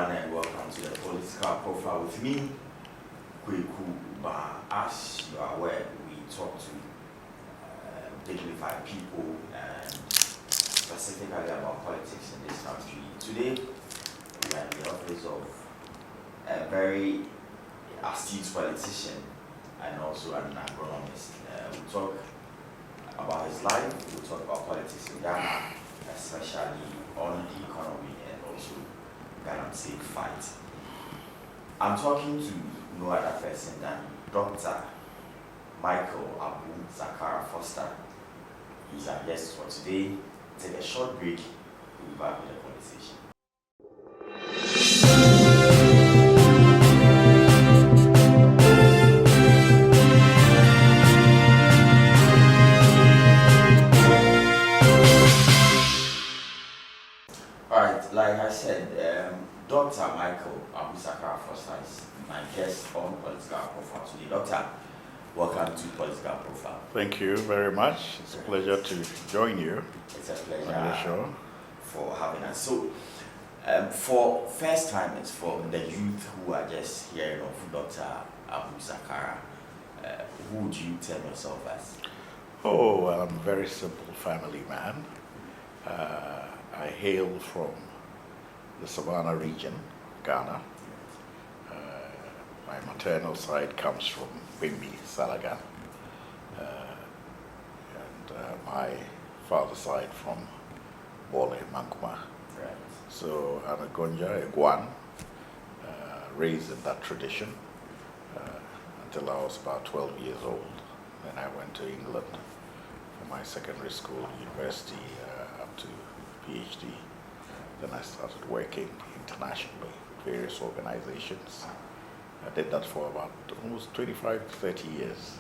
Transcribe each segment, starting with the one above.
everyone, and welcome to the Political Profile with me, Kweku Ba. As you are aware, we talk to dignified people and specifically about politics in this country. Today, we are in the office of a very astute politician and also an agronomist. We talk about his life, we talk about politics in Ghana, especially on the economy and also Ghana's safe fight. I'm talking to no other person than Dr. Michael Abu Sakara Foster. He's our guest for today. Take a short break, we'll be back with the conversation. Alright, like I said, Dr. Michael Abu Sakara Foster is my guest on Political Profile today. Doctor, welcome to Political Profile. Thank you very much. It's a pleasure to join you. It's a pleasure on the show. For having us. So, for first timers, for the youth who are just hearing of Dr. Abu Sakara, who would you tell yourself as? Oh, well, I'm a very simple family man. I hail from the Savannah region, Ghana. My maternal side comes from Bimbi, Salaga. And my father's side from Bole, Mankuma. Right. So I'm a Gonja, a Guan, raised in that tradition until I was about 12 years old. Then I went to England for my secondary school, university, up to PhD. Then I started working internationally, various organizations. I did that for about almost 25 to 30 years.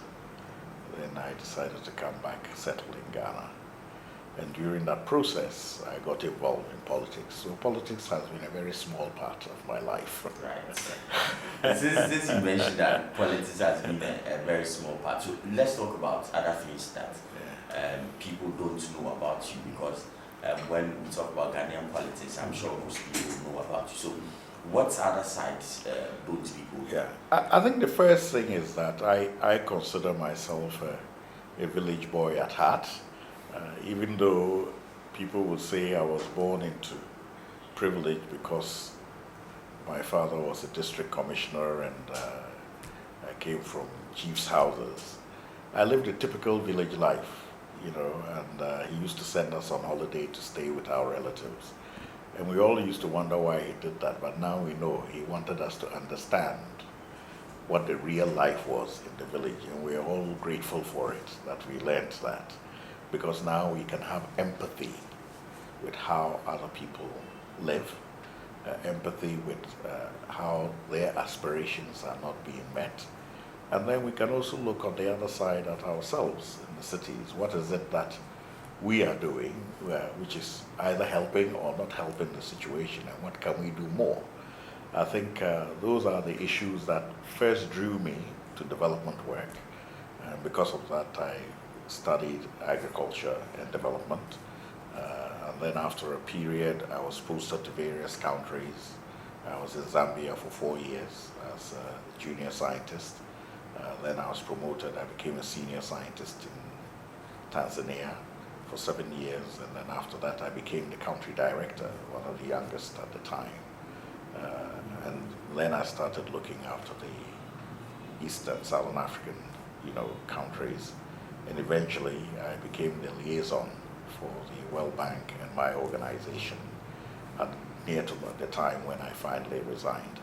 Then I decided to come back, settle in Ghana. And during that process, I got involved in politics. So politics has been a very small part of my life. Right. Since you mentioned that politics has been a very small part, so let's talk about other things that people don't know about you, because when we talk about Ghanaian politics, I'm sure most people know about you. So what other sides don't people know? Yeah, I think the first thing is that I consider myself a village boy at heart. Even though people would say I was born into privilege because my father was a district commissioner and I came from chief's houses. I lived a typical village life, you know, and he used to send us on holiday to stay with our relatives. And we all used to wonder why he did that, but now we know he wanted us to understand what the real life was in the village, and we're all grateful for it, that we learned that. Because now we can have empathy with how other people live, empathy with how their aspirations are not being met. And then we can also look on the other side at ourselves in the cities. What is it that we are doing, which is either helping or not helping the situation, and what can we do more? I think those are the issues that first drew me to development work. And because of that, I studied agriculture and development. And then after a period, I was posted to various countries. I was in Zambia for 4 years as a junior scientist. Then I was promoted. I became a senior scientist in Tanzania for 7 years. And then after that, I became the country director, one of the youngest at the time. And then I started looking after the East and Southern African, countries. And eventually, I became the liaison for the World Bank and my organization near to the time when I finally resigned.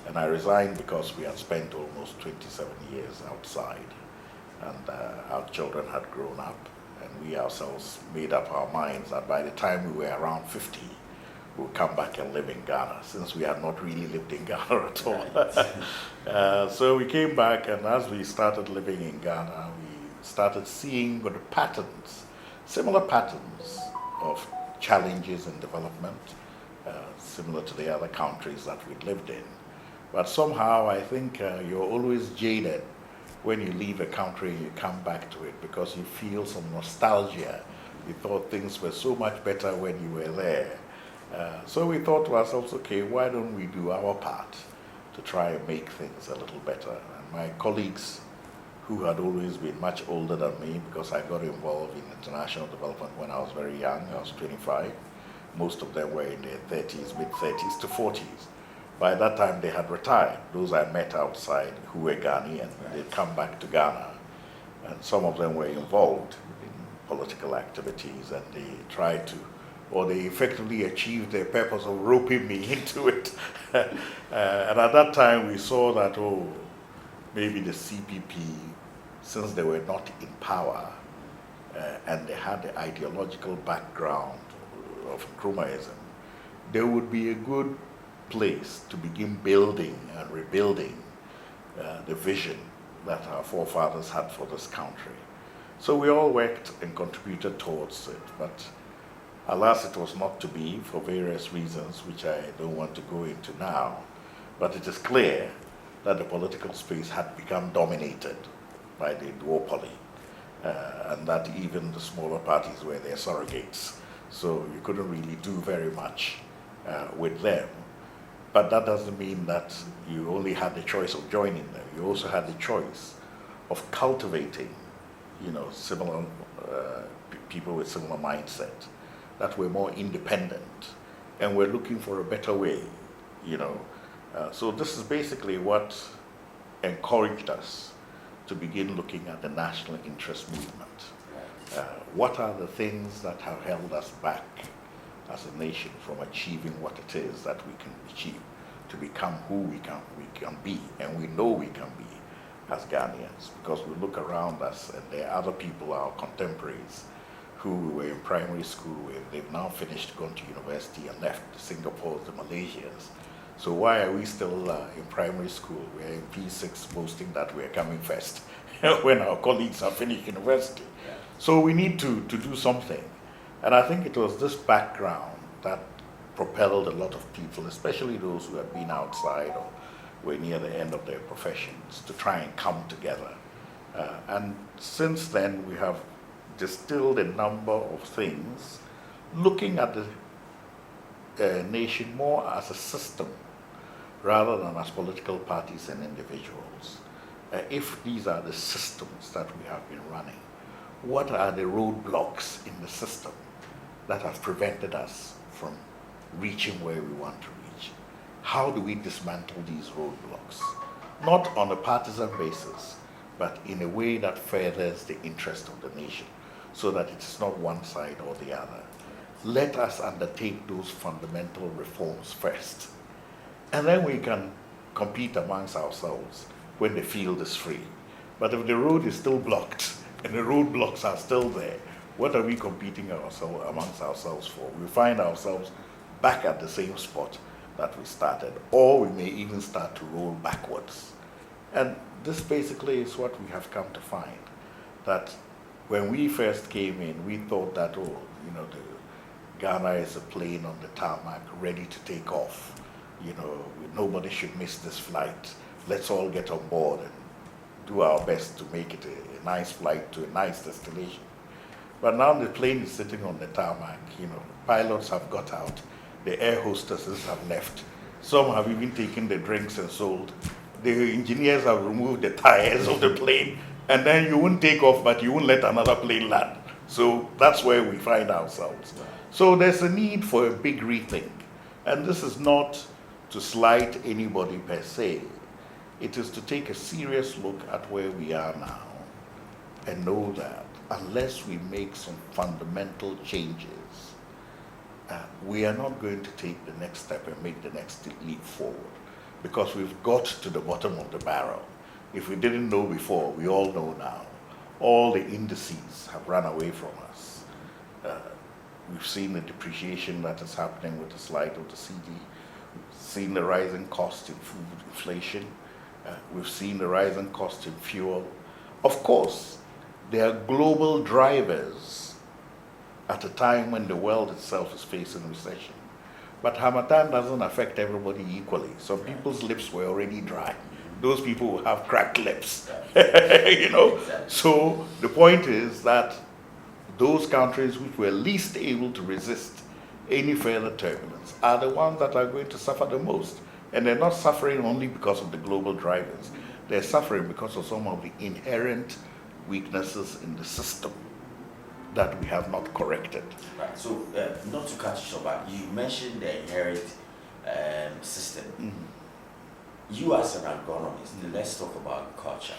And I resigned because we had spent almost 27 years outside, and our children had grown up, and we ourselves made up our minds that by the time we were around 50, we would come back and live in Ghana, since we had not really lived in Ghana at all. So we came back, and as we started living in Ghana, we started seeing the patterns, similar patterns of challenges and development, similar to the other countries that we'd lived in. But somehow I think you're always jaded when you leave a country and you come back to it, because you feel some nostalgia. You thought things were so much better when you were there. So we thought to ourselves, okay, why don't we do our part to try and make things a little better? And my colleagues, who had always been much older than me, because I got involved in international development when I was very young, I was 25. Most of them were in their 30s, mid-30s to 40s. By that time, they had retired. Those I met outside who were Ghanaian, they'd come back to Ghana. And some of them were involved in political activities, and they tried to, or they effectively achieved their purpose of roping me into it. And at that time, we saw that, oh, maybe the CPP, since they were not in power, and they had the ideological background of Nkrumahism, there would be a good place to begin building and rebuilding the vision that our forefathers had for this country. So we all worked and contributed towards it, but alas, it was not to be for various reasons, which I don't want to go into now. But it is clear that the political space had become dominated by the duopoly, and that even the smaller parties were their surrogates. So you couldn't really do very much with them. But that doesn't mean that you only had the choice of joining them. You also had the choice of cultivating, similar people with similar mindset that were more independent and were looking for a better way, So this is basically what encouraged us to begin looking at the national interest movement. What are the things that have held us back as a nation from achieving what it is that we can achieve, to become who we can be, and we know we can be as Ghanaians, because we look around us and there are other people, our contemporaries, who were in primary school with, they've now finished, gone to university and left, the Singapores, the Malaysians. So why are we still in primary school? We're in P6 boasting that we're coming first when our colleagues have finished university. So we need to do something. And I think it was this background that propelled a lot of people, especially those who had been outside or were near the end of their professions, to try and come together. And since then, we have distilled a number of things, looking at the nation more as a system rather than as political parties and individuals. If these are the systems that we have been running, what are the roadblocks in the system that have prevented us from reaching where we want to reach? How do we dismantle these roadblocks? Not on a partisan basis, but in a way that furthers the interest of the nation, so that it is not one side or the other. Let us undertake those fundamental reforms first, and then we can compete amongst ourselves when the field is free. But if the road is still blocked and the roadblocks are still there, what are we competing amongst ourselves for? We find ourselves back at the same spot that we started, or we may even start to roll backwards. And this basically is what we have come to find, that when we first came in, we thought that, Ghana is a plane on the tarmac ready to take off. Nobody should miss this flight. Let's all get on board and do our best to make it a nice flight to a nice destination. But now the plane is sitting on the tarmac, pilots have got out, the air hostesses have left, some have even taken the drinks and sold, the engineers have removed the tires of the plane, and then you won't take off, but you won't let another plane land. So that's where we find ourselves. So there's a need for a big rethink, and this is not to slight anybody per se. It is to take a serious look at where we are now and know that unless we make some fundamental changes, we are not going to take the next step and make the next leap forward, because we've got to the bottom of the barrel. If we didn't know before, we all know now. All the indices have run away from us. We've seen the depreciation that is happening with the slide of the CD. We've seen the rising cost in food inflation. We've seen the rising cost in fuel. Of course, there are global drivers at a time when the world itself is facing recession. But Harmattan doesn't affect everybody equally. Some people's lips were already dry. Those people will have cracked lips. So the point is that those countries which were least able to resist any further turbulence are the ones that are going to suffer the most. And they're not suffering only because of the global drivers. They're suffering because of some of the inherent weaknesses in the system that we have not corrected. Right. So, not to cut you short, but you mentioned the inherent system. You as an agronomist, let's talk about culture.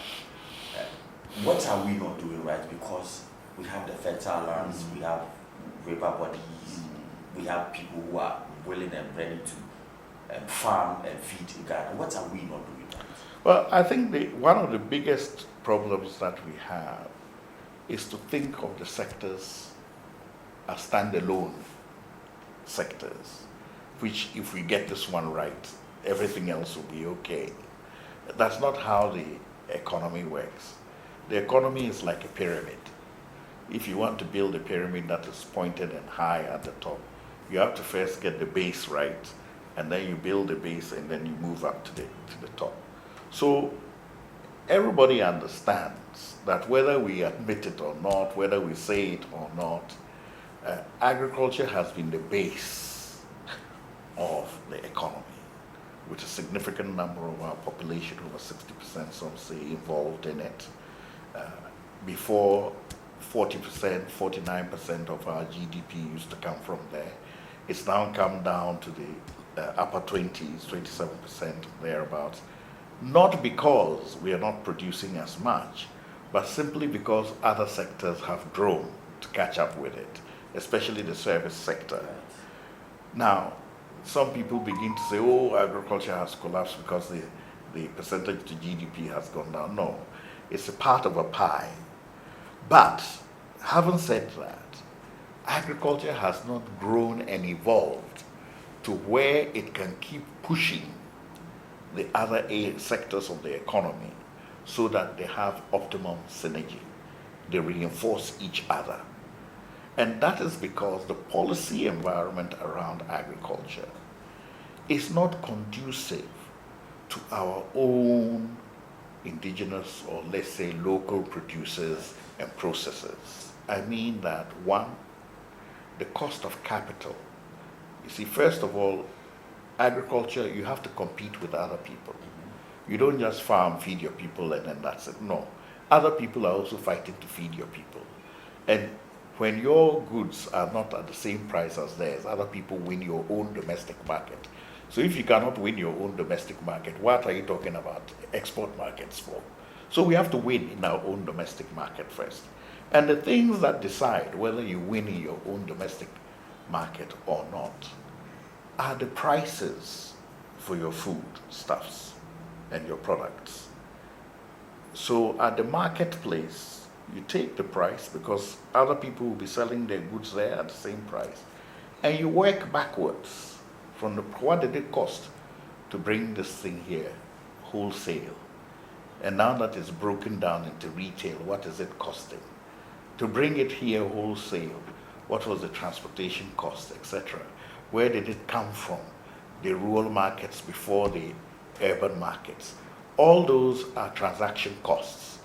What are we not doing right? Because we have the fertile lands, we have river bodies, we have people who are willing and ready to farm and feed in Ghana. What are we not doing right? Well, I think one of the biggest problems that we have is to think of the sectors as standalone sectors, which if we get this one right, everything else will be okay. That's not how the economy works. The economy is like a pyramid. If you want to build a pyramid that is pointed and high at the top, you have to first get the base right, and then you build the base, and then you move up to the top. So everybody understands that whether we admit it or not, whether we say it or not, agriculture has been the base of the economy, with a significant number of our population, over 60%, some say, involved in it. Before 40%, 49% of our GDP used to come from there. It's now come down to the upper 20s, 27%, thereabouts. Not because we are not producing as much, but simply because other sectors have grown to catch up with it, especially the service sector. Now, some people begin to say, oh, agriculture has collapsed because the percentage to GDP has gone down. No, it's a part of a pie. But having said that, agriculture has not grown and evolved to where it can keep pushing the other sectors of the economy so that they have optimum synergy. They reinforce each other. And that is because the policy environment around agriculture is not conducive to our own indigenous, or let's say local producers and processors. I mean that, one, the cost of capital. You see, first of all, agriculture, you have to compete with other people. You don't just farm, feed your people, and then that's it. No. Other people are also fighting to feed your people. And when your goods are not at the same price as theirs, other people win your own domestic market. So if you cannot win your own domestic market, what are you talking about export markets for? So we have to win in our own domestic market first. And the things that decide whether you win in your own domestic market or not are the prices for your food stuffs and your products. So at the marketplace, you take the price because other people will be selling their goods there at the same price. And you work backwards from what did it cost to bring this thing here, wholesale. And now that it's broken down into retail, what is it costing? To bring it here wholesale, what was the transportation cost, etc.? Where did it come from? The rural markets before the urban markets. All those are transaction costs.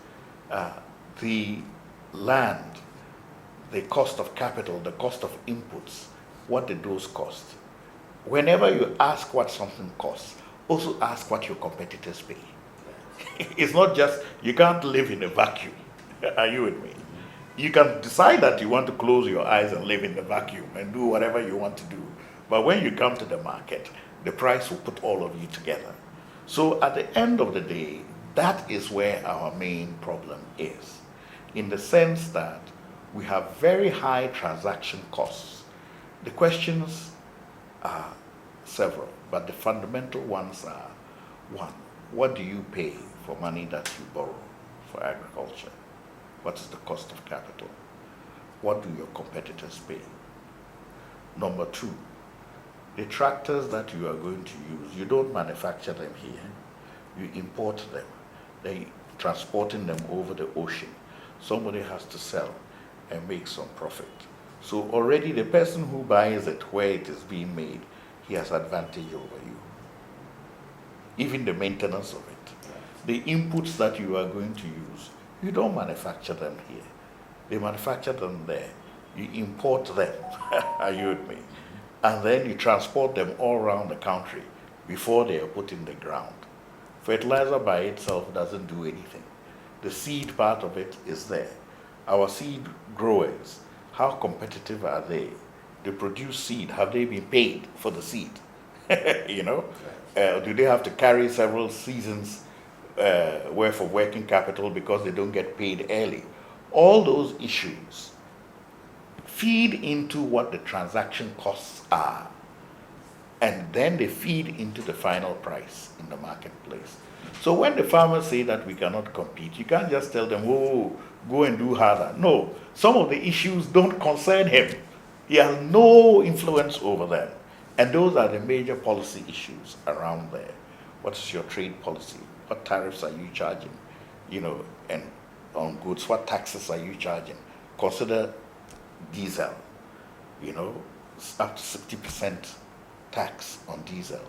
The land, the cost of capital, the cost of inputs, what did those cost? Whenever you ask what something costs, also ask what your competitors pay. It's not just, you can't live in a vacuum. Are you with me? You can decide that you want to close your eyes and live in the vacuum and do whatever you want to do. But when you come to the market, the price will put all of you together. So at the end of the day, that is where our main problem is, in the sense that we have very high transaction costs. The questions are several, but the fundamental ones are, one, what do you pay for money that you borrow for agriculture? What is the cost of capital? What do your competitors pay? Number two, the tractors that you are going to use, you don't manufacture them here. You import them. They're transporting them over the ocean. Somebody has to sell and make some profit. So already the person who buys it where it is being made, he has advantage over you. Even the maintenance of it. The inputs that you are going to use, you don't manufacture them here. They manufacture them there. You import them. Are you with me? and then you transport them all around the country before they are put in the ground. Fertilizer by itself doesn't do anything. The seed part of it is there. Our seed growers, how competitive are they? They produce seed. Have they been paid for the seed? You know? Do they have to carry several seasons worth of working capital because they don't get paid early? All those issues feed into what the transaction costs are, and then they feed into the final price in the marketplace. So when the farmers say that we cannot compete, you can't just tell them, oh, go and do harder. No, some of the issues don't concern him. He has no influence over them. And those are the major policy issues around there. What is your trade policy? What tariffs are you charging? You know, and on goods, what taxes are you charging? Consider diesel, you know, it's up to 60% tax on diesel.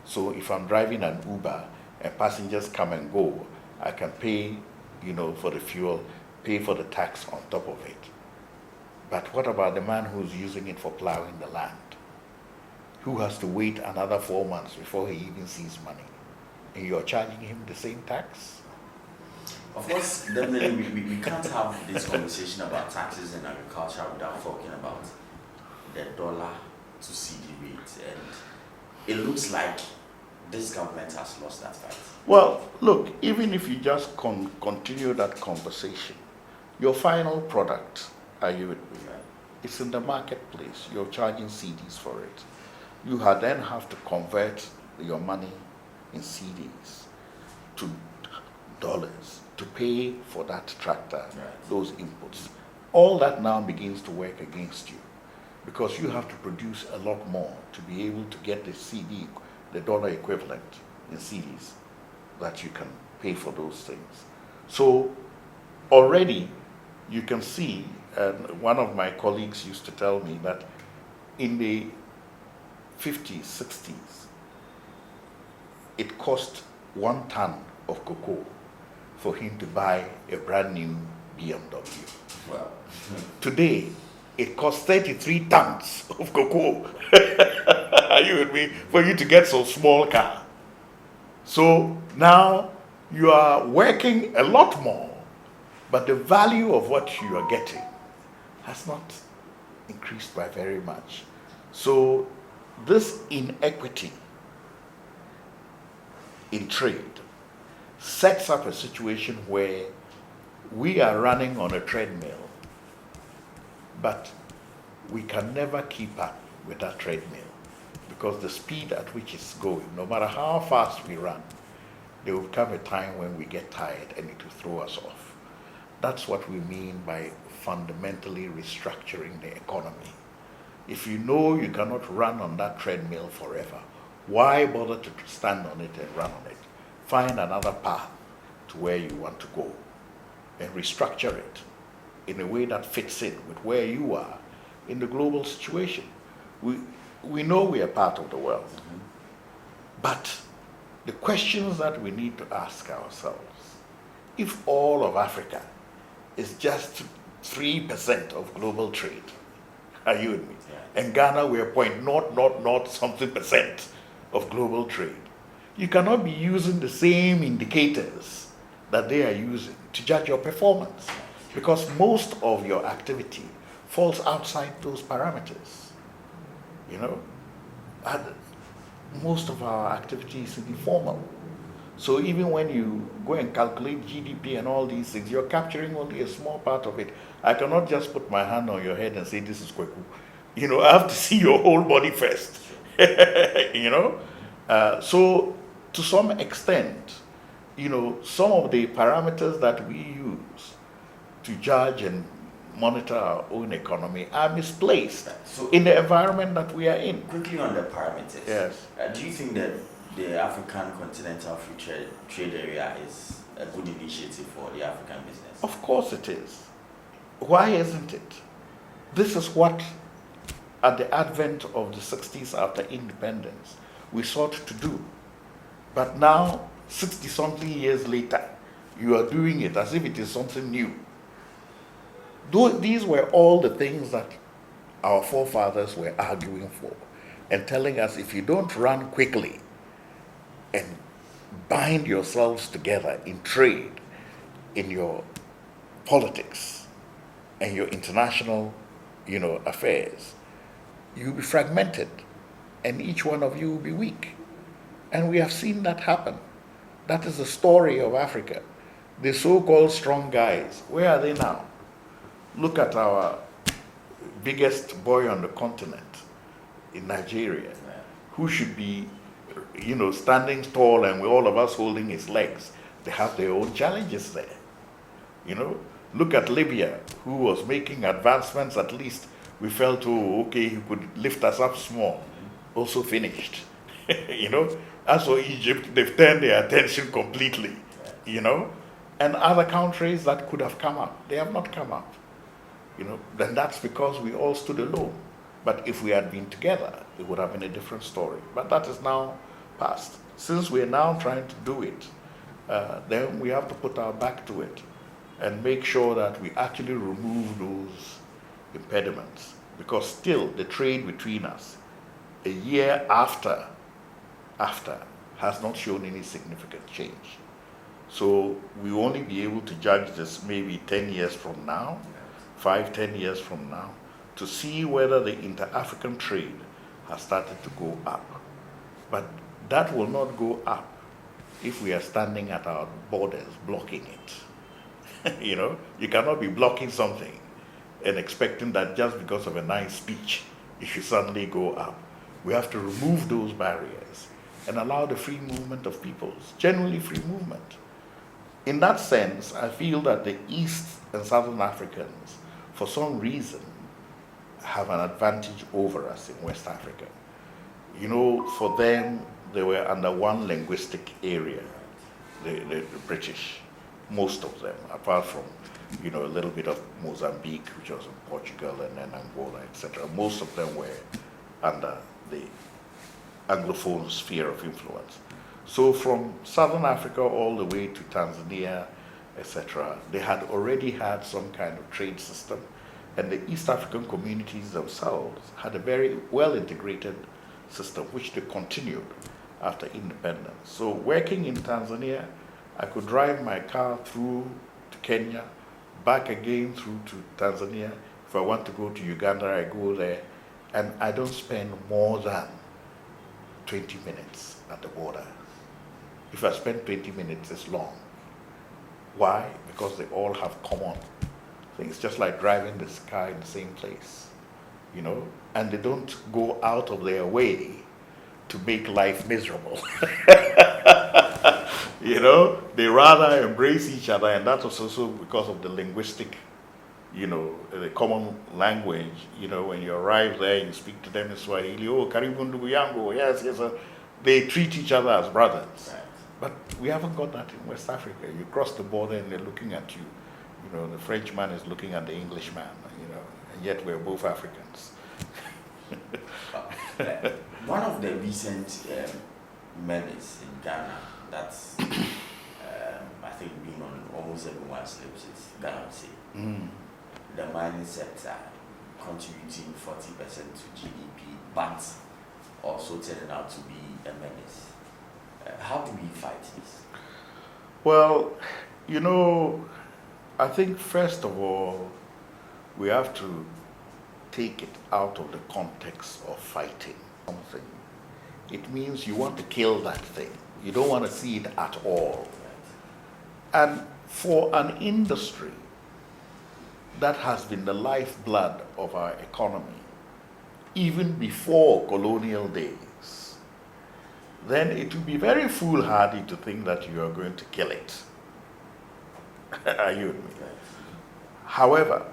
So if I'm driving an Uber and passengers come and go, I can pay, you know, for the fuel, pay for the tax on top of it. But what about the man who's using it for plowing the land? Who has to wait another 4 months before he even sees money? And you're charging him the same tax? Of course, definitely we can't have this conversation about taxes in agriculture without talking about the dollar to CD rate. And it looks like this government has lost that fight. Well, look, even if you just continue that conversation, your final product, are you with me? It's in the marketplace. You're charging CDs for it. You then have to convert your money in CDs to dollars to pay for that tractor, those inputs. All that now begins to work against you because you have to produce a lot more to be able to get the CD, the dollar equivalent in CDs that you can pay for those things. So already you can see, and one of my colleagues used to tell me that in the 50s, 60s, it cost 1 ton of cocoa for him to buy a brand new BMW. Well, today, it costs 33 tons of cocoa. Are you with me? For you to get some small car. So now you are working a lot more, but the value of what you are getting has not increased by very much. So this inequity in trade sets up a situation where we are running on a treadmill, but we can never keep up with that treadmill because the speed at which it's going, no matter how fast we run, there will come a time when we get tired and it will throw us off. That's what we mean by fundamentally restructuring the economy. If you know you cannot run on that treadmill forever, why bother to stand on it and run on it? Find another path to where you want to go and restructure it in a way that fits in with where you are in the global situation. We know we are part of the world, but the questions that we need to ask ourselves, if all of Africa is just 3% of global trade, are you with me? Yeah. And Ghana, we are 0.000 something percent of global trade. You cannot be using the same indicators that they are using to judge your performance because most of your activity falls outside those parameters. You know, and most of our activity is informal. So even when you go and calculate GDP and all these things, you're capturing only a small part of it. I cannot just put my hand on your head and say, this is Kweku. You know, I have to see your whole body first. You know? So to some extent, you know, some of the parameters that we use to judge and monitor our own economy are misplaced in the environment that we are in. Quickly on the parameters. Yes. Do you think that the African Continental Free Trade Area is a good initiative for the African business? Of course it is. Why isn't it? This is what, at the advent of the 60s after independence, we sought to do. But now, 60-something years later, you are doing it as if it is something new. These were all the things that our forefathers were arguing for. and telling us if you don't run quickly and bind yourselves together in trade, in your politics, and your international, affairs, you'll be fragmented, and each one of you will be weak. And we have seen that happen. That is the story of Africa. The so-called strong guys, where are they now? Look at our biggest boy on the continent in Nigeria, who should be, standing tall, and with all of us holding his legs. They have their own challenges there. Look at Libya, who was making advancements. At least we felt, okay, he could lift us up small. Also finished. As for Egypt, they've turned their attention completely. And other countries that could have come up, they have not come up. Then that's because we all stood alone. But if we had been together, it would have been a different story. But that is now past. Since we are now trying to do it, then we have to put our back to it and make sure that we actually remove those impediments. Because still, the trade between us, a year after, has not shown any significant change. So we will only be able to judge this maybe 10 years from now, 5-10 years from now, to see whether the inter-African trade has started to go up. But that will not go up if we are standing at our borders blocking it. You cannot be blocking something and expecting that just because of a nice speech, it should suddenly go up. We have to remove those barriers and allow the free movement of peoples, genuinely free movement. In that sense, I feel that the East and Southern Africans, for some reason, have an advantage over us in West Africa. For them, they were under one linguistic area, the British, most of them, apart from, a little bit of Mozambique, which was in Portugal, and then Angola, etc. Most of them were under the Anglophone sphere of influence. So from Southern Africa all the way to Tanzania, etc., they had already had some kind of trade system, and the East African communities themselves had a very well-integrated system, which they continued after independence. So working in Tanzania, I could drive my car through to Kenya, back again through to Tanzania. If I want to go to Uganda, I go there, and I don't spend more than 20 minutes at the border. If I spend 20 minutes, it's long. Why? Because they all have common things, just like driving this car in the same place, and they don't go out of their way to make life miserable. They rather embrace each other, and that was also because of the linguistic, the common language. When you arrive there, you speak to them in Swahili, karibu ndugu yangu, yes, they treat each other as brothers. Right. But we haven't got that in West Africa. You cross the border and they're looking at you. The Frenchman is looking at the Englishman, and yet we're both Africans. One of the recent menace in Ghana that's, I think, being on almost everyone's lips is Ghana. The mining sector contributing 40% to GDP, but also turning out to be a menace. How do we fight this? Well, I think first of all, we have to take it out of the context of fighting something. It means you want to kill that thing. You don't want to see it at all. And for an industry that has been the lifeblood of our economy, even before colonial days, then it would be very foolhardy to think that you are going to kill it. Are you with me? However,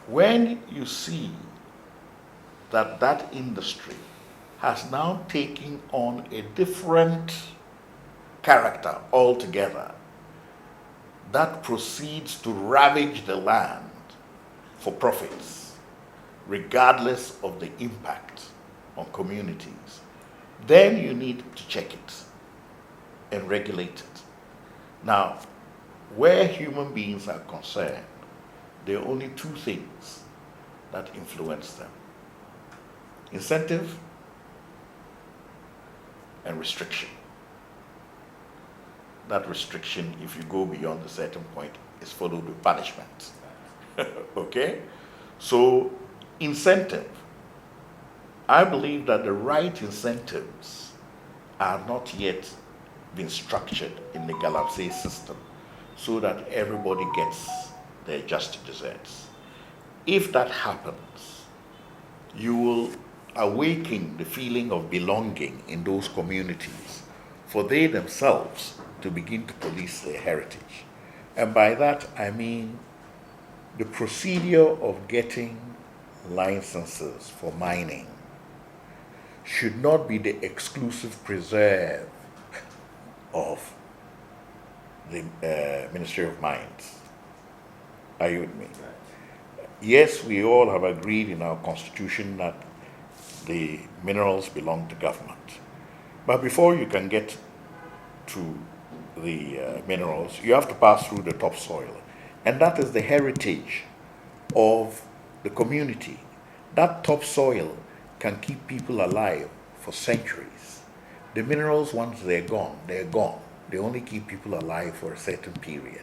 when you see that that industry has now taken on a different character altogether, that proceeds to ravage the land for profits, regardless of the impact on communities, then you need to check it and regulate it. Now, where human beings are concerned, there are only two things that influence them: incentive and restriction. That restriction, if you go beyond a certain point, is followed with punishment. Okay? So, incentive. I believe that the right incentives are not yet been structured in the Galamsey system so that everybody gets their just desserts. If that happens, you will awaken the feeling of belonging in those communities for they themselves to begin to police their heritage. And by that, I mean the procedure of getting licenses for mining should not be the exclusive preserve of the Ministry of Mines. Are you with me? Yes, we all have agreed in our constitution that the minerals belong to government. But before you can get to the minerals, you have to pass through the topsoil. And that is the heritage of the community. That topsoil can keep people alive for centuries. The minerals, once they're gone, they're gone. They only keep people alive for a certain period.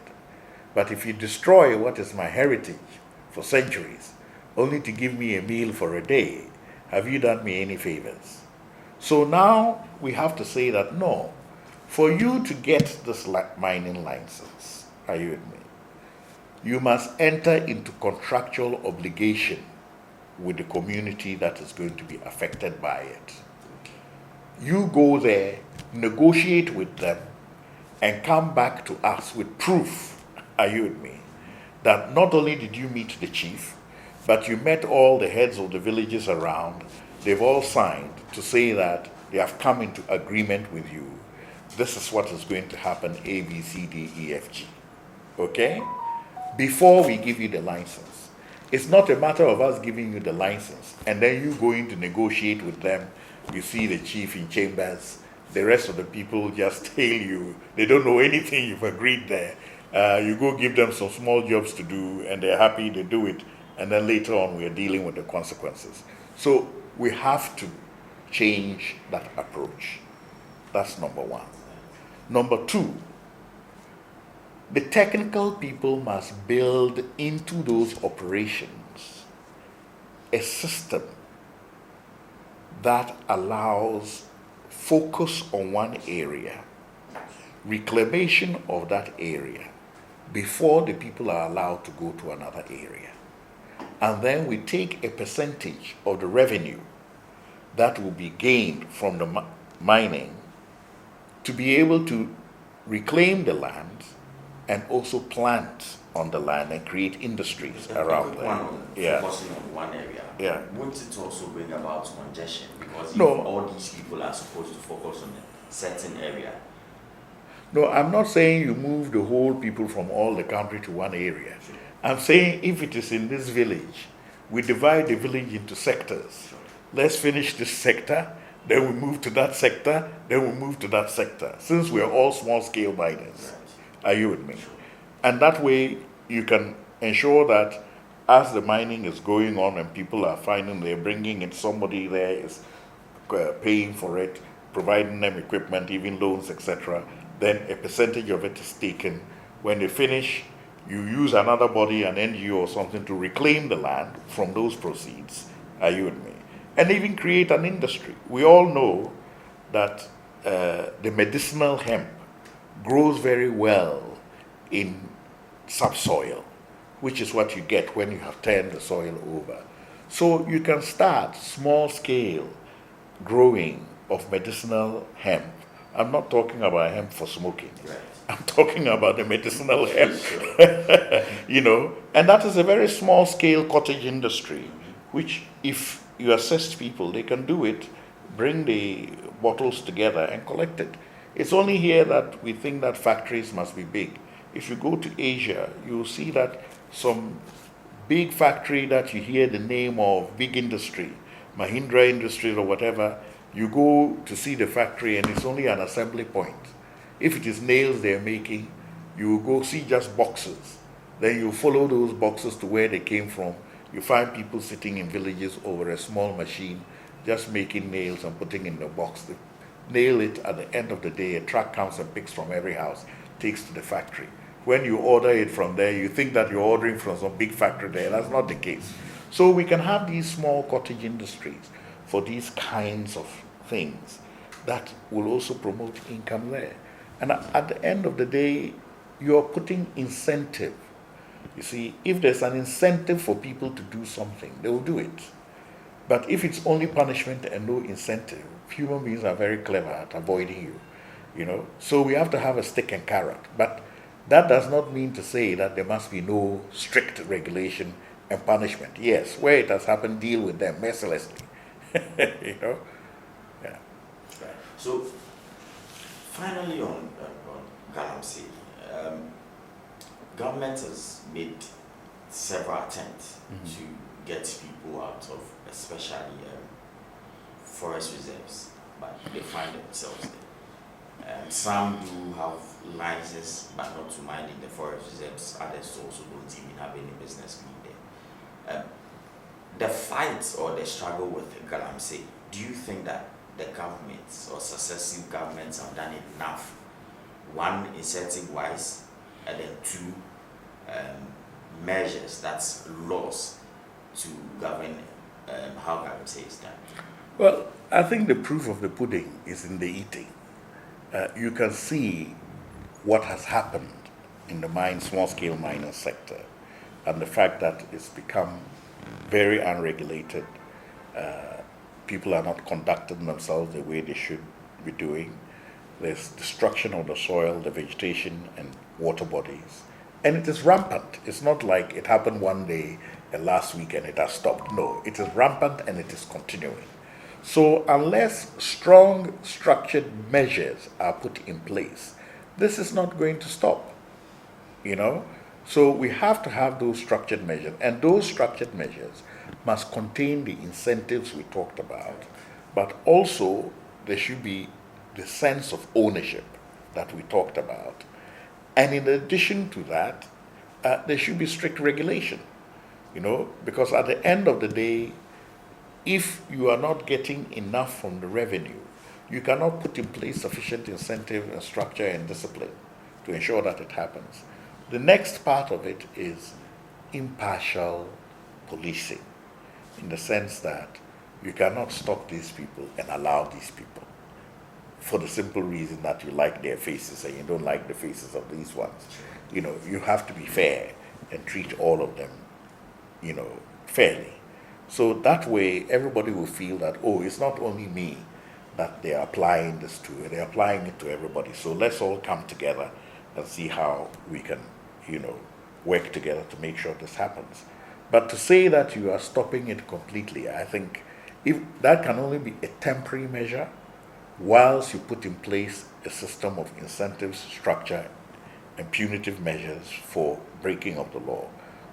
But if you destroy what is my heritage for centuries, only to give me a meal for a day, have you done me any favors? So now we have to say that no, for you to get this mining license, are you with me? You must enter into contractual obligation with the community that is going to be affected by it. You go there, negotiate with them, and come back to us with proof, are you with me, that not only did you meet the chief, but you met all the heads of the villages around. They've all signed to say that they have come into agreement with you. This is what is going to happen, A, B, C, D, E, F, G. Okay? Before we give you the license. It's not a matter of us giving you the license and then you going to negotiate with them. You see the chief in chambers. The rest of the people just hail you. They don't know anything you've agreed there. You go give them some small jobs to do and they're happy, they do it. And then later on, we are dealing with the consequences. So we have to change that approach. That's number one. Number two, the technical people must build into those operations a system that allows focus on one area, reclamation of that area, before the people are allowed to go to another area. And then we take a percentage of the revenue that will be gained from the mining to be able to reclaim the land and also plant on the land and create industries around there. Focusing on one area. Yeah. Won't it also bring about congestion? Because if No. all these people are supposed to focus on a certain area. No, I'm not saying you move the whole people from all the country to one area. Sure. I'm saying if it is in this village, we divide the village into sectors. Sure. Let's finish this sector, then we move to that sector, then we move to that sector, since we're all small-scale miners. Right. Are you with me? Sure. And that way, you can ensure that as the mining is going on and people are finding they're bringing in somebody there is paying for it, providing them equipment, even loans, etc., then a percentage of it is taken. When they finish, you use another body, an NGO or something, to reclaim the land from those proceeds. Are you with me? And even create an industry. We all know that the medicinal hemp grows very well in subsoil, which is what you get when you have turned the soil over. So you can start small scale growing of medicinal hemp. I'm not talking about hemp for smoking. Right. I'm talking about the medicinal hemp. You know, and that is a very small scale cottage industry, which if you assist people, they can do it, bring the bottles together and collect it. It's only here that we think that factories must be big. If you go to Asia, you'll see that some big factory that you hear the name of, big industry, Mahindra Industries or whatever, you go to see the factory and it's only an assembly point. If it is nails they're making, you will go see just boxes. Then you follow those boxes to where they came from. You find people sitting in villages over a small machine, just making nails and putting in the box. The nail it at the end of the day. A truck comes and picks from every house, takes to the factory. When you order it from there, you think that you're ordering from some big factory there. That's not the case. So we can have these small cottage industries for these kinds of things that will also promote income there. And at the end of the day, you're putting incentive. You see, if there's an incentive for people to do something, they will do it. But if it's only punishment and no incentive, human beings are very clever at avoiding you, you know. So we have to have a stick and carrot. But that does not mean to say that there must be no strict regulation and punishment. Yes, where it has happened, deal with them mercilessly. You know? Yeah. Right. So, finally on Galamsey, government has made several attempts to get people out of especially forest reserves, but they find themselves there. Some do have licenses, but not to mine in the forest reserves. Others also don't even have any business being there. The fight or the struggle with Galamsey, do you think that the governments or successive governments have done enough? One, incentive-wise, and then two, measures, that's laws, to govern how Galamsey is done? Well, I think the proof of the pudding is in the eating. You can see what has happened in the small-scale mining sector, and the fact that it's become very unregulated. People are not conducting themselves the way they should be doing. There's destruction of the soil, the vegetation, and water bodies. And it is rampant. It's not like it happened one day and last week and it has stopped. No, it is rampant and it is continuing. So unless strong structured measures are put in place, this is not going to stop, you know. So we have to have those structured measures, and those structured measures must contain the incentives we talked about, but also there should be the sense of ownership that we talked about. And in addition to that, there should be strict regulation, you know, because at the end of the day, if you are not getting enough from the revenue, you cannot put in place sufficient incentive and structure and discipline to ensure that it happens. The next part of it is impartial policing, in the sense that you cannot stop these people and allow these people for the simple reason that you like their faces and you don't like the faces of these ones. You know, you have to be fair and treat all of them, you know, fairly. So that way everybody will feel that, oh, it's not only me that they're applying this to, they're applying it to everybody. So let's all come together and see how we can, you know, work together to make sure this happens. But to say that you are stopping it completely, I think if that can only be a temporary measure whilst you put in place a system of incentives, structure, and punitive measures for breaking of the law.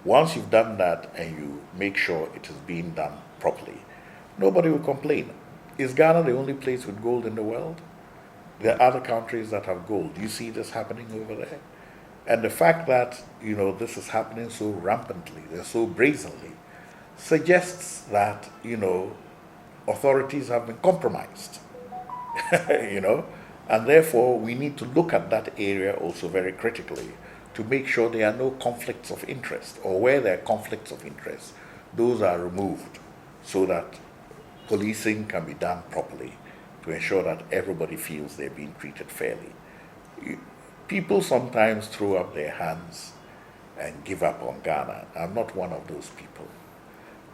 Once you've done that and you make sure it is being done properly, nobody will complain. Is Ghana the only place with gold in the world? There are other countries that have gold. Do you see this happening over there? And the fact that, you know, this is happening so rampantly and so brazenly suggests that, you know, authorities have been compromised, you know, and therefore we need to look at that area also very critically to make sure there are no conflicts of interest, or where there are conflicts of interest, those are removed so that policing can be done properly to ensure that everybody feels they're being treated fairly. People sometimes throw up their hands and give up on Ghana. I'm not one of those people.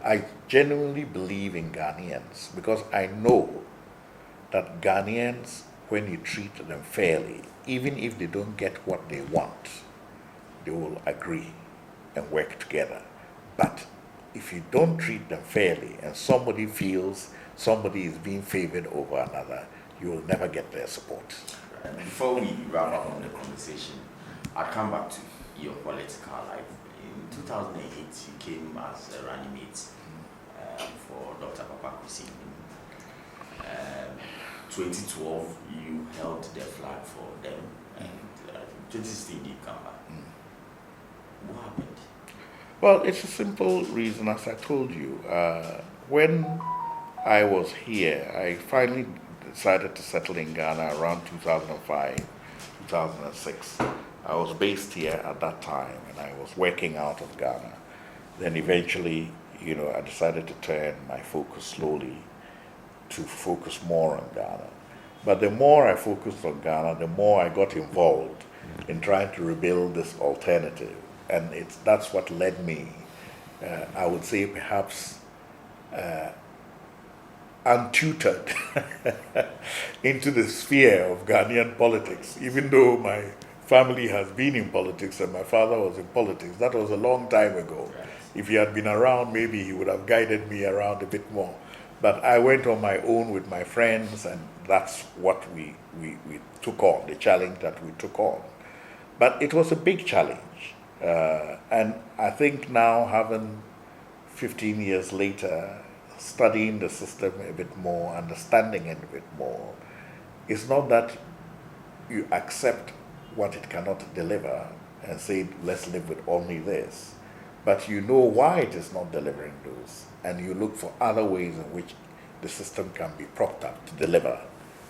I genuinely believe in Ghanaians because I know that Ghanaians, when you treat them fairly, even if they don't get what they want, they will agree and work together. But if you don't treat them fairly and somebody feels somebody is being favored over another, you will never get their support. Right. Before we wrap up on the conversation, I'll come back to your political life. In 2008, you came as a running mate for Dr. Papa Kusi. 2012, you held the flag for them, and 2016 you come back. What happened? Well, it's a simple reason, as I told you. When I was here, I finally decided to settle in Ghana around 2005, 2006. I was based here at that time and I was working out of Ghana. Then eventually, I decided to turn my focus slowly to focus more on Ghana. But the more I focused on Ghana, the more I got involved in trying to rebuild this alternative. And that's what led me, I would say perhaps untutored into the sphere of Ghanaian politics, even though my family has been in politics and my father was in politics. That was a long time ago. Right. If he had been around, maybe he would have guided me around a bit more. But I went on my own with my friends, and that's what we took on, the challenge that we took on. But it was a big challenge. And I think now, having 15 years later, studying the system a bit more, understanding it a bit more, it's not that you accept what it cannot deliver and say, let's live with only this. But you know why it is not delivering those, and you look for other ways in which the system can be propped up to deliver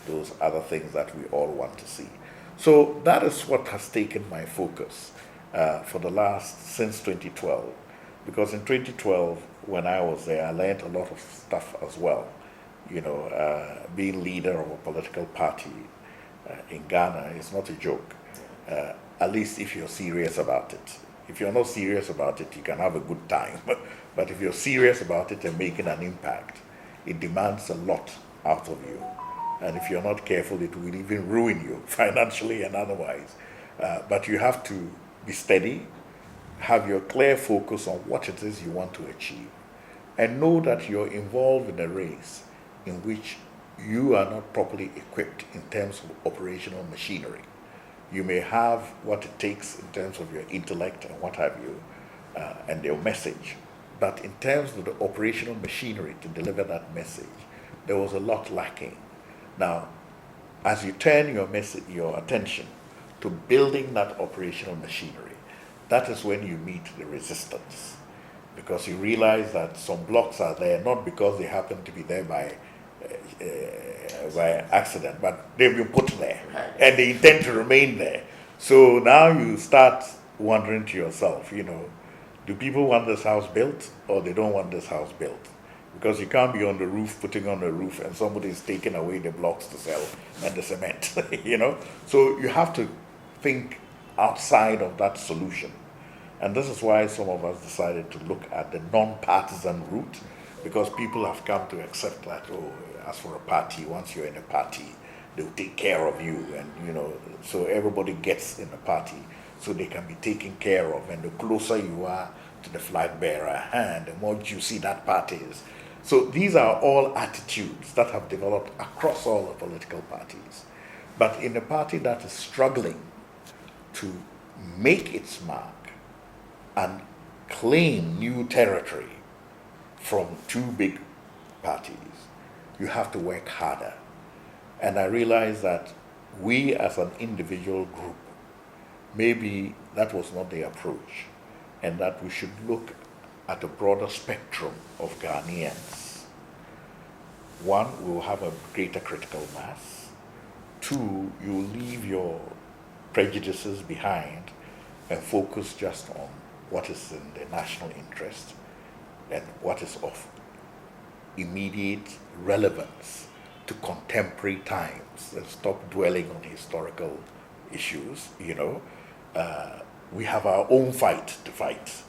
those other things that we all want to see. So that is what has taken my focus since 2012. Because in 2012, when I was there, I learned a lot of stuff as well. Being leader of a political party in Ghana is not a joke, at least if you're serious about it. If you're not serious about it, you can have a good time. But if you're serious about it and making an impact, it demands a lot out of you. And if you're not careful, it will even ruin you financially and otherwise. But you have to be steady, have your clear focus on what it is you want to achieve, and know that you're involved in a race in which you are not properly equipped in terms of operational machinery. You may have what it takes in terms of your intellect and what have you, and your message. But in terms of the operational machinery to deliver that message, there was a lot lacking. Now, as you turn your attention to building that operational machinery, that is when you meet the resistance. Because you realize that some blocks are there, not because they happen to be there by accident, but they've been put there and they intend to remain there. So now you start wondering to yourself, do people want this house built or they don't want this house built? Because you can't be on the roof, putting on the roof, and somebody is taking away the blocks to sell and the cement, So you have to think outside of that solution. And this is why some of us decided to look at the non-partisan route, because people have come to accept that, as for a party, once you're in a party, they'll take care of you, and so everybody gets in the party so they can be taken care of, and the closer you are to the flag bearer, and the more juicy that party is. So these are all attitudes that have developed across all the political parties. But in a party that is struggling to make its mark and claim new territory from two big parties, you have to work harder. And I realize that we as an individual group, maybe that was not the approach, and that we should look at a broader spectrum of Ghanaians. One, we will have a greater critical mass. Two, you will leave your prejudices behind and focus just on what is in the national interest and what is of immediate relevance to contemporary times, and stop dwelling on historical issues. We have our own fight to fight.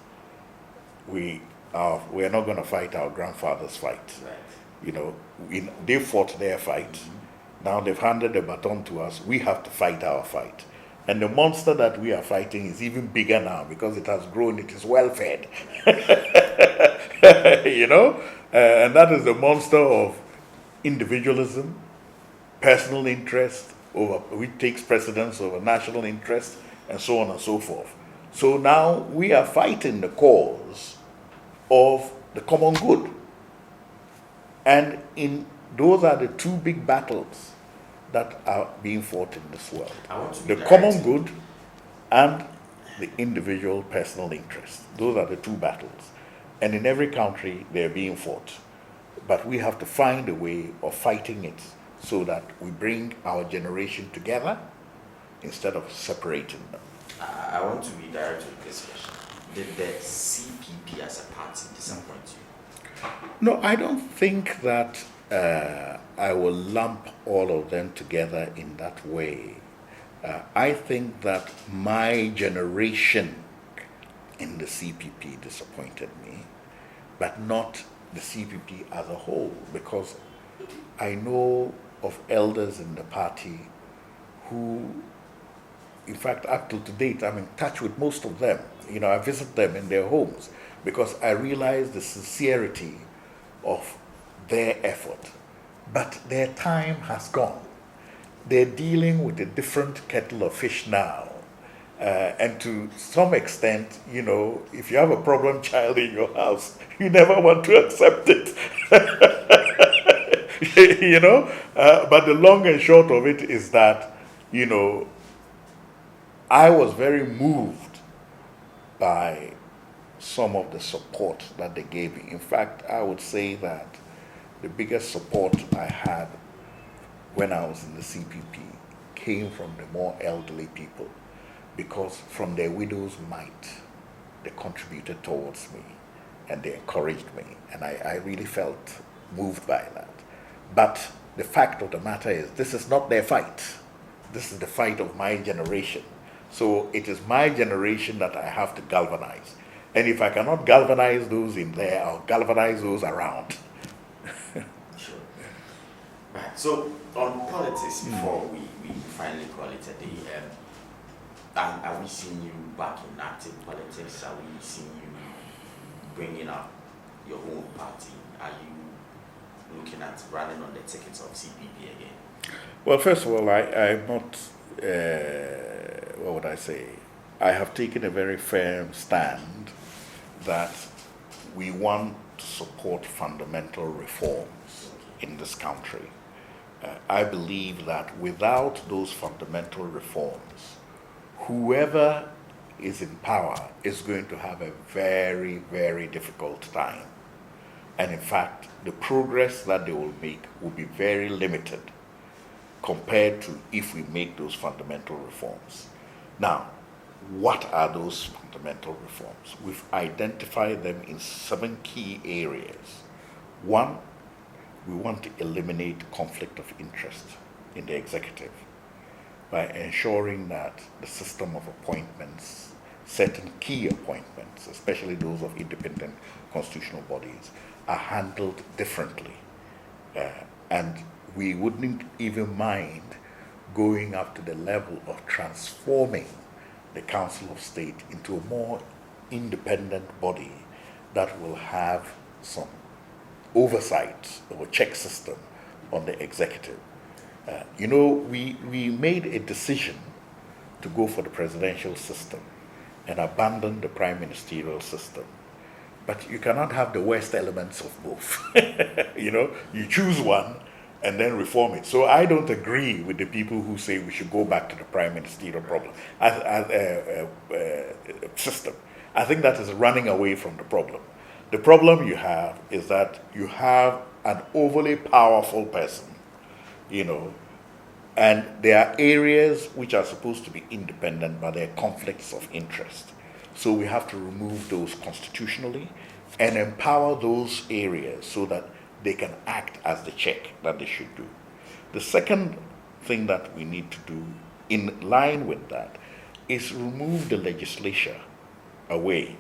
We are not going to fight our grandfather's fight. Right. They fought their fight. Mm-hmm. Now they've handed the baton to us. We have to fight our fight. And the monster that we are fighting is even bigger now because it has grown. It is well fed. And that is the monster of individualism, personal interest, which takes precedence over national interest, and so on and so forth. So now we are fighting the cause of the common good. And those are the two big battles that are being fought in this world. The common good and the individual personal interest. Those are the two battles. And in every country, they're being fought. But we have to find a way of fighting it so that we bring our generation together instead of separating them. I want to be direct with this question. Did the CPP as a party disappoint you? No, I don't think that I will lump all of them together in that way. I think that my generation in the CPP disappointed me, but not the CPP as a whole, because I know of elders in the party who, in fact, up to date, I'm in touch with most of them. You know, I visit them in their homes because I realize the sincerity of their effort. But their time has gone. They're dealing with a different kettle of fish now. And to some extent, you know, if you have a problem child in your house, you never want to accept it. You know, but the long and short of it is that, you know, I was very moved by some of the support that they gave me. In fact, I would say that the biggest support I had when I was in the CPP came from the more elderly people, because from their widow's mite, they contributed towards me and they encouraged me, and I really felt moved by that. But the fact of the matter is, this is not their fight. This is the fight of my generation. So it is my generation that I have to galvanize. And if I cannot galvanize those in there, I'll galvanize those around. Sure. Right. So on politics, before we finally call it a day, are we seeing you back in active politics? Are we seeing you bringing up your own party? Are you looking at running on the tickets of CPP again? Well, first of all, I'm not, what would I say? I have taken a very firm stand that we want to support fundamental reforms in this country. I believe that without those fundamental reforms, whoever is in power is going to have a very, very difficult time. And in fact, the progress that they will make will be very limited compared to if we make those fundamental reforms. Now, what are those fundamental reforms? We've identified them in 7 key areas. 1, we want to eliminate conflict of interest in the executive by ensuring that the system of appointments, certain key appointments, especially those of independent constitutional bodies, are handled differently. And we wouldn't even mind going up to the level of transforming the Council of State into a more independent body that will have some oversight or check system on the executive. You know, we made a decision to go for the presidential system and abandon the prime ministerial system. But you cannot have the worst elements of both. You know, you choose one and then reform it. So I don't agree with the people who say we should go back to the prime ministerial system. I think that is running away from the problem. The problem you have is that you have an overly powerful person, you know, and there are areas which are supposed to be independent, but there are conflicts of interest. So we have to remove those constitutionally and empower those areas so that they can act as the check that they should do. The second thing that we need to do in line with that is remove the legislature away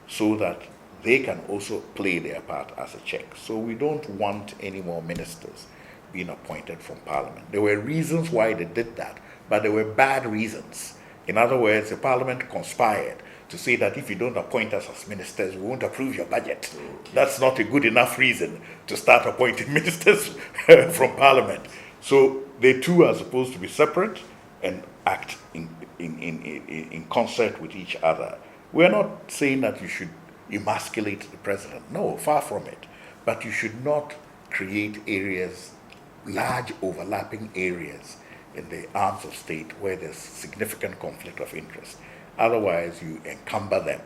so that they can also play their part as a check. So we don't want any more ministers being appointed from Parliament. There were reasons why they did that, but there were bad reasons. In other words, the Parliament conspired to say that if you don't appoint us as ministers, we won't approve your budget. Okay. That's not a good enough reason to start appointing ministers from Parliament. So they two are supposed to be separate and act in concert with each other. We're not saying that you should emasculate the president. No, far from it. But you should not create areas, large overlapping areas in the arms of state where there's significant conflict of interest. Otherwise, you encumber them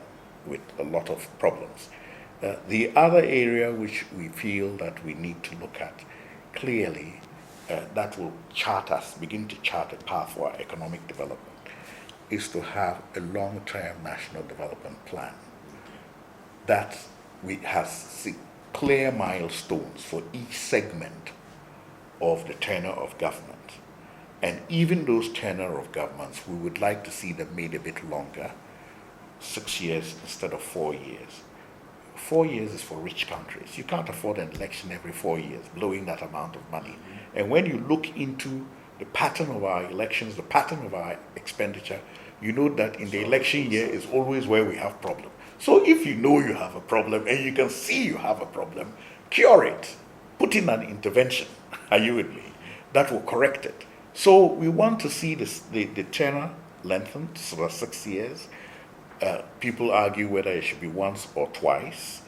with a lot of problems. The other area which we feel that we need to look at clearly that will begin to chart a path for our economic development, is to have a long-term national development plan that has clear milestones for each segment of the tenure of government. And even those tenure of governments, we would like to see them made a bit longer, 6 years instead of 4 years. 4 years is for rich countries. You can't afford an election every 4 years, blowing that amount of money. And when you look into the pattern of our elections, the pattern of our expenditure, you know that in the election year is always where we have problems. So if you know you have a problem and you can see you have a problem, cure it. Put in an intervention, are you with me? That will correct it. So we want to see the tenure lengthened to 6 years. People argue whether it should be once or twice,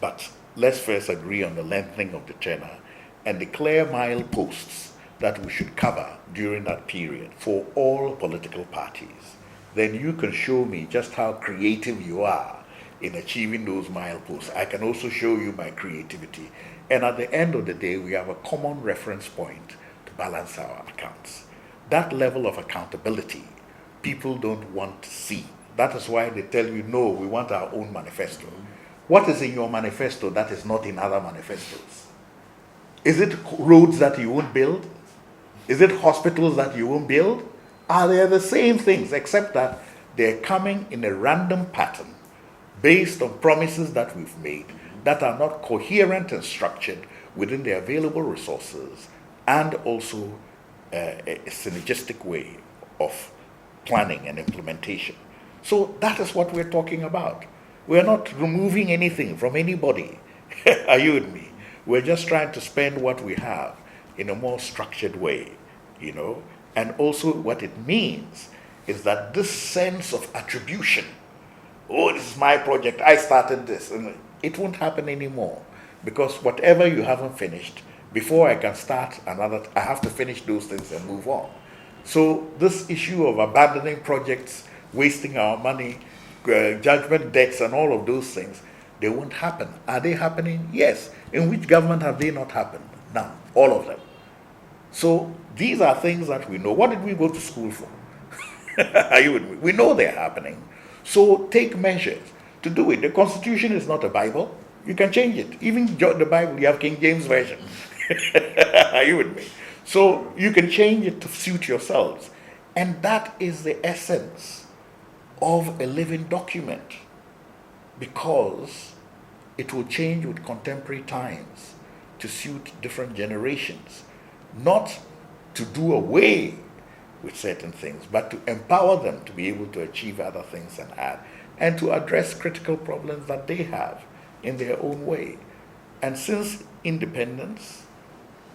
but let's first agree on the lengthening of the tenure and the clear mileposts that we should cover during that period for all political parties. Then you can show me just how creative you are in achieving those mileposts. I can also show you my creativity. And at the end of the day, we have a common reference point to balance our accounts. That level of accountability, people don't want to see. That is why they tell you, no, we want our own manifesto. What is in your manifesto that is not in other manifestos? Is it roads that you won't build? Is it hospitals that you won't build? Are they the same things, except that they're coming in a random pattern based on promises that we've made that are not coherent and structured within the available resources, and also a synergistic way of planning and implementation. So that is what we're talking about. We're not removing anything from anybody. Are you with me? We're just trying to spend what we have in a more structured way, you know. And also what it means is that this sense of attribution, oh, this is my project, I started this, and it won't happen anymore, because whatever you haven't finished, before I can start another, I have to finish those things and move on. So this issue of abandoning projects, wasting our money, judgment debts and all of those things, they won't happen. Are they happening? Yes. In which government have they not happened? None. All of them. So these are things that we know. What did we go to school for? Are you with me? We know they're happening. So take measures to do it. The Constitution is not a Bible. You can change it. Even the Bible, you have King James Version. Are you with me? So you can change it to suit yourselves. And that is the essence of a living document, because it will change with contemporary times to suit different generations, not to do away with certain things, but to empower them to be able to achieve other things and add, and to address critical problems that they have in their own way. And since independence,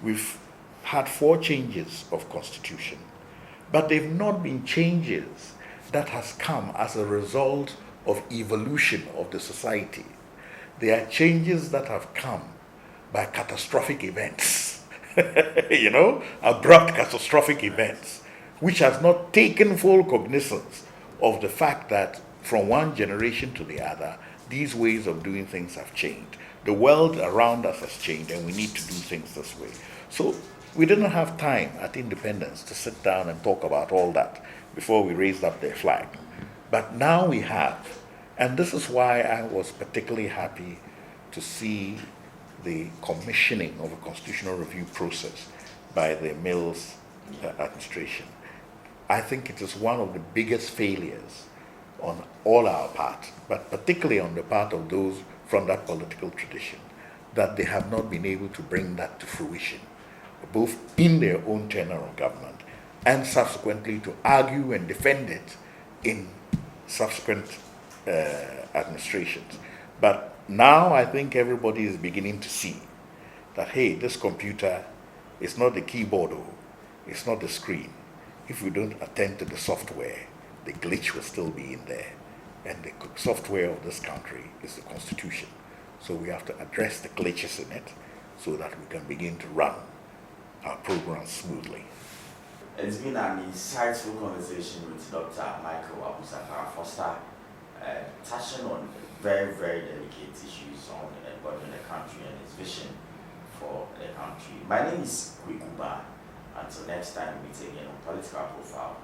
we've had 4 changes of constitution, but they've not been changes that has come as a result of evolution of the society. They are changes that have come by catastrophic events, you know, abrupt catastrophic events, which has not taken full cognizance of the fact that from one generation to the other, these ways of doing things have changed. The world around us has changed, and we need to do things this way. So we didn't have time at independence to sit down and talk about all that before we raised up their flag. But now we have. And this is why I was particularly happy to see the commissioning of a constitutional review process by the Mills administration. I think it is one of the biggest failures on all our part, but particularly on the part of those from that political tradition, that they have not been able to bring that to fruition, both in their own tenure of government and subsequently to argue and defend it in subsequent administrations. But now I think everybody is beginning to see that, hey, this computer is not the keyboard, it's not the screen. If we don't attend to the software, the glitch will still be in there. And the software of this country is the Constitution. So we have to address the glitches in it so that we can begin to run our programs smoothly. It's been an insightful conversation with Dr. Michael Sakara Foster, touching on very, very delicate issues on governing the country and its vision for the country. My name is Kwekuba. Until next time, we meet again on Political Profile.